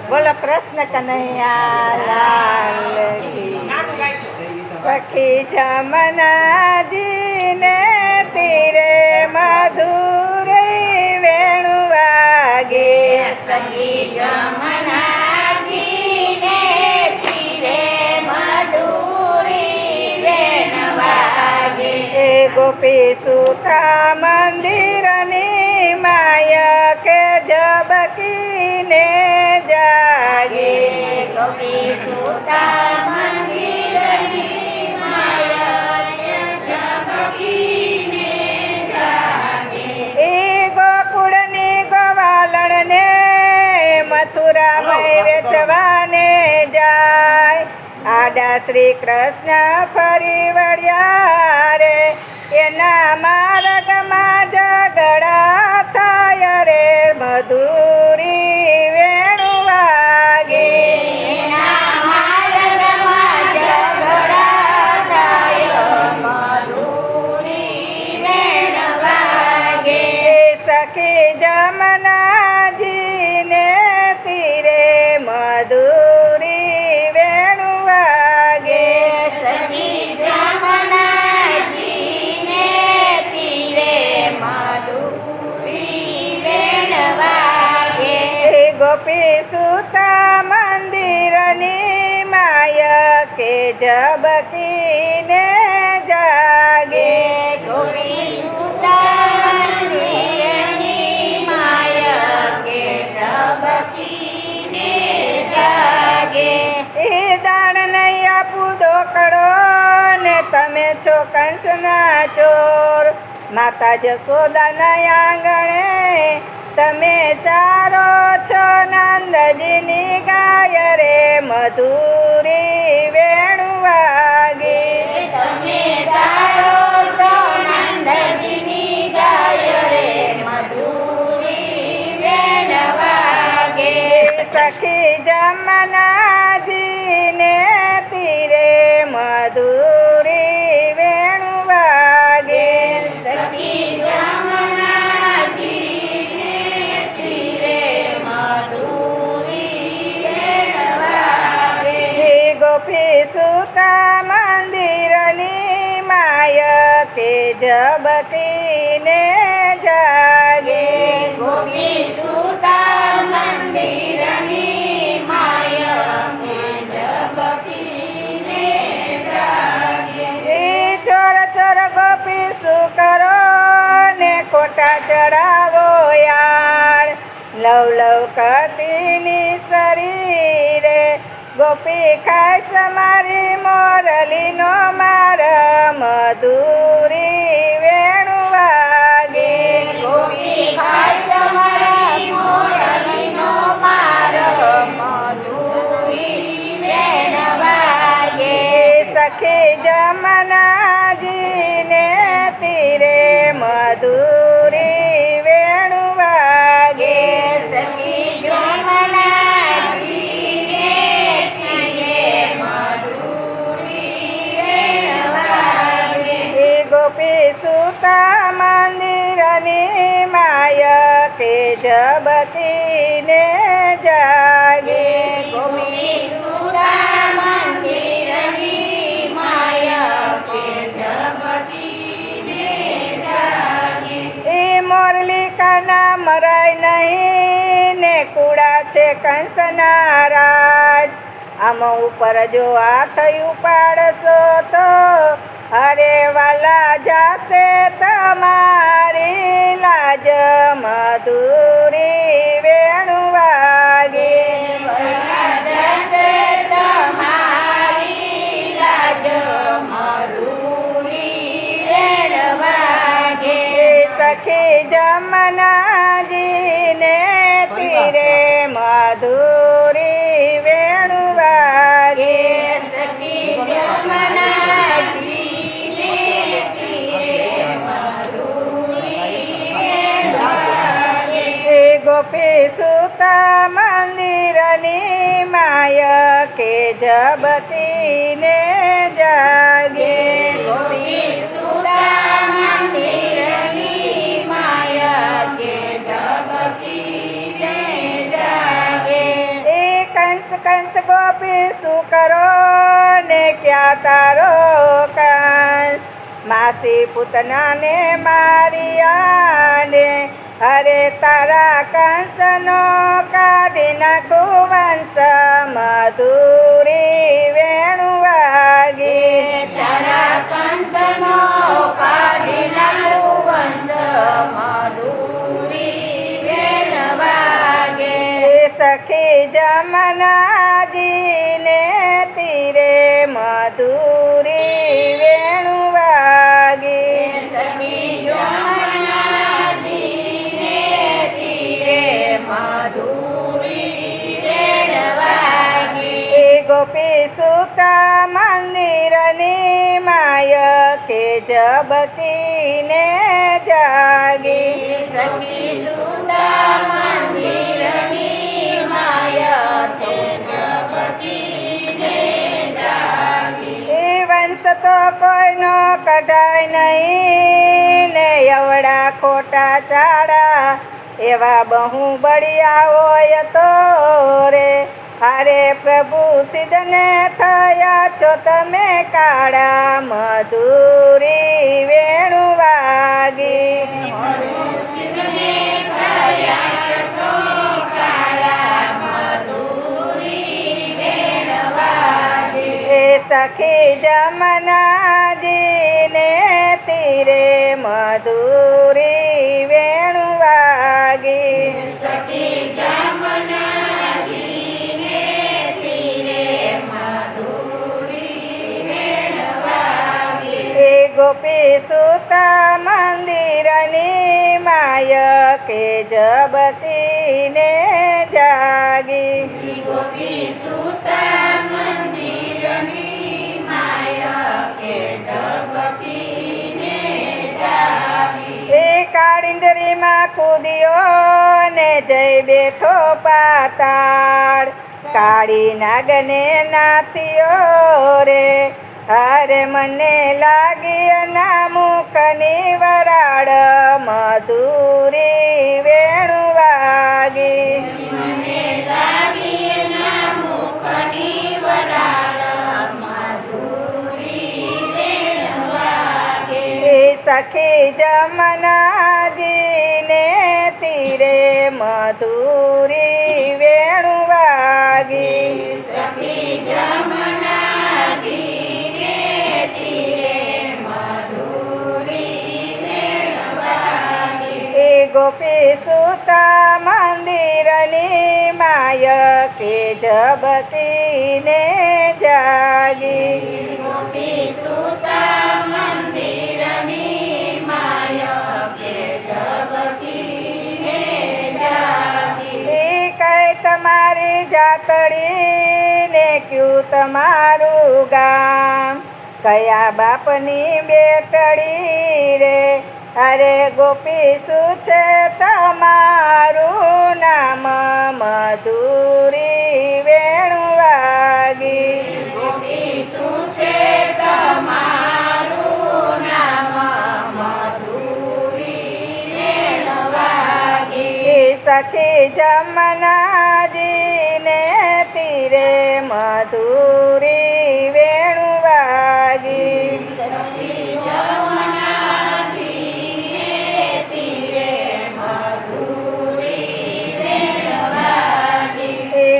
બોલો કૃષ્ણ કનૈયા લાલ કી. સખી જમનાજીને તીરે મધુર વેણુ વાગે. સખી જમનાજીને તીરે મધુરી વેણ વાગે. એ ગોપી સુતા મંદિરની માયા કે જબકીને જાગે. ગોપી સુતા મંદિરની માયા ઝબકીને જાગે. એ ગોકુળની ગોવાલણને મથુરામય વેચવાને જાય. આડા શ્રી કૃષ્ણ ફરી વળ્યા રે, એના માર્ગમાં ઝઘડા થાય રે, મધુરી વેણુ વાગે. એના માર્ગમાં ઝઘડા થાય, મધુરી વેણ વાગે. સખી જમનાજીને તીરે મધુરી વેણુ વાગે. સખી જમનાજીને તીરે મધુરી વેણ વાગે. ગોપી સુતા મંદિરની માયા કે જબકીને જાગે. ગોપી સુતા મંદિરની માયા કે ઝબકીને જાગે. એ દાણ નહીં આપું દોકડો ને તમે છો કંસના ચોર. માતા જશોદાના આંગણે તમે ચારો છો નંદજીની ગાય રે, મધુરી વેણુ વાગે. તમે તારો છો નંદજીની ગાય રે, મધુરી વેણ વાગે. સખી જમનાજીને તીરે મધુરી વેણુ વાગે. સખી જમનાજીને તીરે મધુરી વેણ વાગે. ગોપી સુતા મંદિરની માયા કે જબકીને જાગે. ગોપી સુતા મંદિરની માયા કે ઝબકીને જાગે. એ ચોર ચોર ગોપી શું કરો ને ખોટા ચડાવો યાર. લવ લવ કરતીની શરીરે ગોપી ખાસ મારી મોરલીનો માર, મધુરી વેણુ વાગે. ગોપી ખાસ મારા મોરલીનો માર, મધુરી વેણ વાગે. સખી જમનાજીને તીરે મધુરી વેણુ વાગે. સખી જમનાજીને તીરે મધુરી વેણ વાગે. ગોપી સુતા મંદિરની માયા કે જબકીને જાગે. ગોપી સુતા મંદિરની માયા કે ઝબકીને જાગે. એ મોરલી કાના મરાય નહીં ને કુડા છે કંસના રાજ. આમ ઉપર જો હાથ ઉપાડશો તો અરે વાલા જાશે તમારી લાજ, મધુરી વેણુ વાગે. જશે તમારી લાજ, મધુરી વેણ વાગે. સખી જમનાજીને તીરે મધુરી વેણુ વાગે. સખી જમનાજીને તીરે મધુરી વેણ વાગે. ગોપી સુતા મંદિરની માયા કે જબકીને જાગે. ગોપી સુતા મંદિરની માયા કે ઝબકીને જાગે. કંસ ગોપી શું કરો ને ક્યાં તારો કંસ માસી પૂતનાને મારિયાને અરે તારા કંસનો કાઢી નાખું વંશ મધુરી વેણુ વાગે તારા કંસનો કાઢી નાખું વંશ મધુરી વેણ વાગે સખી જમનાજીને તીરે મધુરી વેણુ વાગે સખી જમનાજીને તીરે મધુરી વેણ વાગે ગોપી સુતા મંદિરની માય કે જબકીને જાગી સખી સુતા મંદિરની માયા તે જબકીને જાગી વંશ તો કોઈનો કઢાય નહીં ને એવડા ખોટા ચાડા એવા બહુ બળિયા હોય તો રે અરે પ્રભુ સિદ્ધને થયા છો તમે કાળા મધુરી વેણુ વાગી સખી જમનાજીને તીરે મધુરી વેણુ વાગી સખી જમનાજીને તીરે મધુરી વેણ વાગે ગોપી સુતા મંદિરની માય કે જબકીને જાગી ગોપી સુતા મંદિરની માયા કે જબકીને જાગી કાળિંદરીમાં કૂદ્યો ને જઈ બેઠો પાતાળ કાળી નાગને નાથિયો રે અરે મને લાગી એના મુખની વરાળ મધુરી વેણુ વાગી મને લાગી એના મુખની વરાળ મધુરી વેણ વાગે સખી જમનાજીને તીરે મધુરી વેણુ વાગી સખી જમનાજીને તીરે મધુરી વેણ વાગે ગોપી સુતા મંદિરની માય કે જબકીને જાગી ગોપી સુતા મંદિરની માયા કે જબકીને જાગી કઈ તમારી જાતડી ને ક્યું તમારું ગામ કયા બાપની બેટડી રે અરે ગોપી શું છે તમારું નામ મધુરી વેણુ વાગી ગોપી શું છે તમારું નામ મધુરી વેણ વાગે સખી જમનાજીને તીરે મધુરી વેણુ વાગી સખી જમનાજીને તીરે મધુરી વેણ વાગે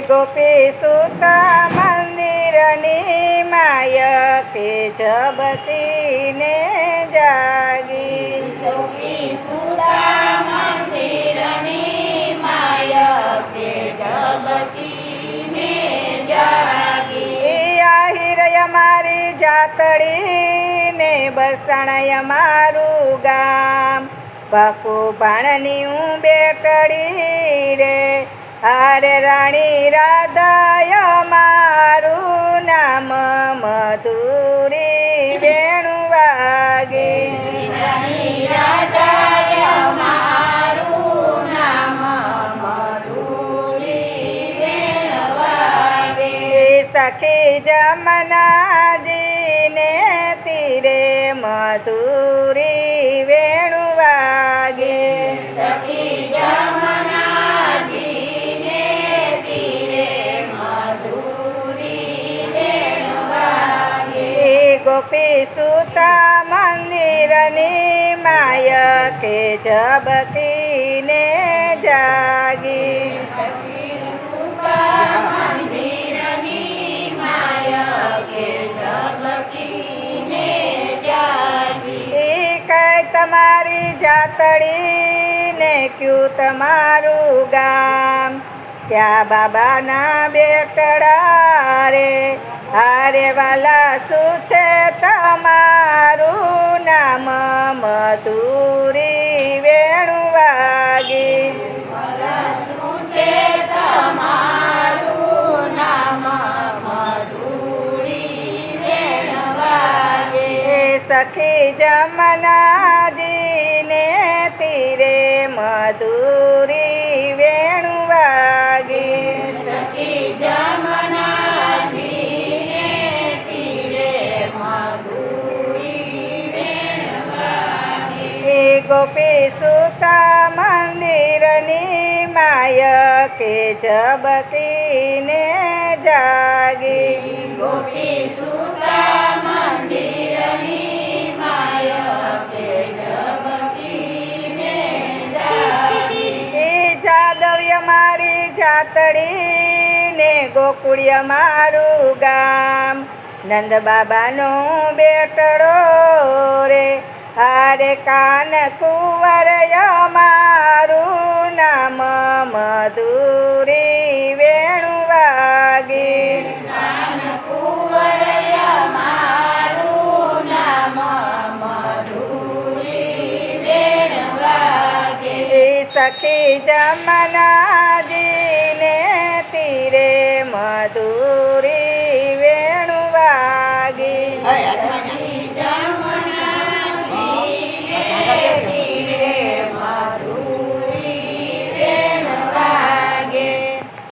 ગોપી સુતા મંદિરની માય કે જબકીને જાગી ગોપી સુતા મંદિરની માયા કે જબકીને જાગી આહિરય મારી જાતડી ને બરસાણય મારું ગામ પાકુ ભાણની હું બેટડી રે અરે રાણી રાધાય મારું નામ મધુરી વેણુ વાગી રાણી રાધાય મારું નામ મધુરી વેણ વાગે સખી જમનાજીને તીરે મધુરી વેણુ વાગે સખી જમનાજીને તીરે મધુરી ગોપી સુતા મંદિરની માય કે ઝબકીને જાગી મંદિરની માય કે ઝબકીને જાગી ઈ કઈ તમારી જાતડી ને ક્યું તમારું ગામ ક્યાં બાબાના બેટડા રે હારે વાલા શું છે તમારું નામ મધુરી વેણુ વાગી શું છે તમારું નામ મધુરી વેણ વાગે એ સખી જમનાજીને તીરે મધુરી વેણુ વાગી સખી જમનાજીને તીરે મધુરી વેણ વાગે એ ગોપી સુતા મંદિરની માય કે ઝબકીને જાગી ગોપી સુતા મંદિરની માય કે ઝબકીને જાગી એ જાદવ્ય મારી જાતડી ને ગોકુળિય મારું ગામ નંદ બાબાનો બેટડો રે હારે કાન કુંવરય મારું નામ મધુરી વેણુ વાગી કુંવરય મારું નામ મધુરી વેણ વાગે એ સખી જમનાજીને તીરે મધુરી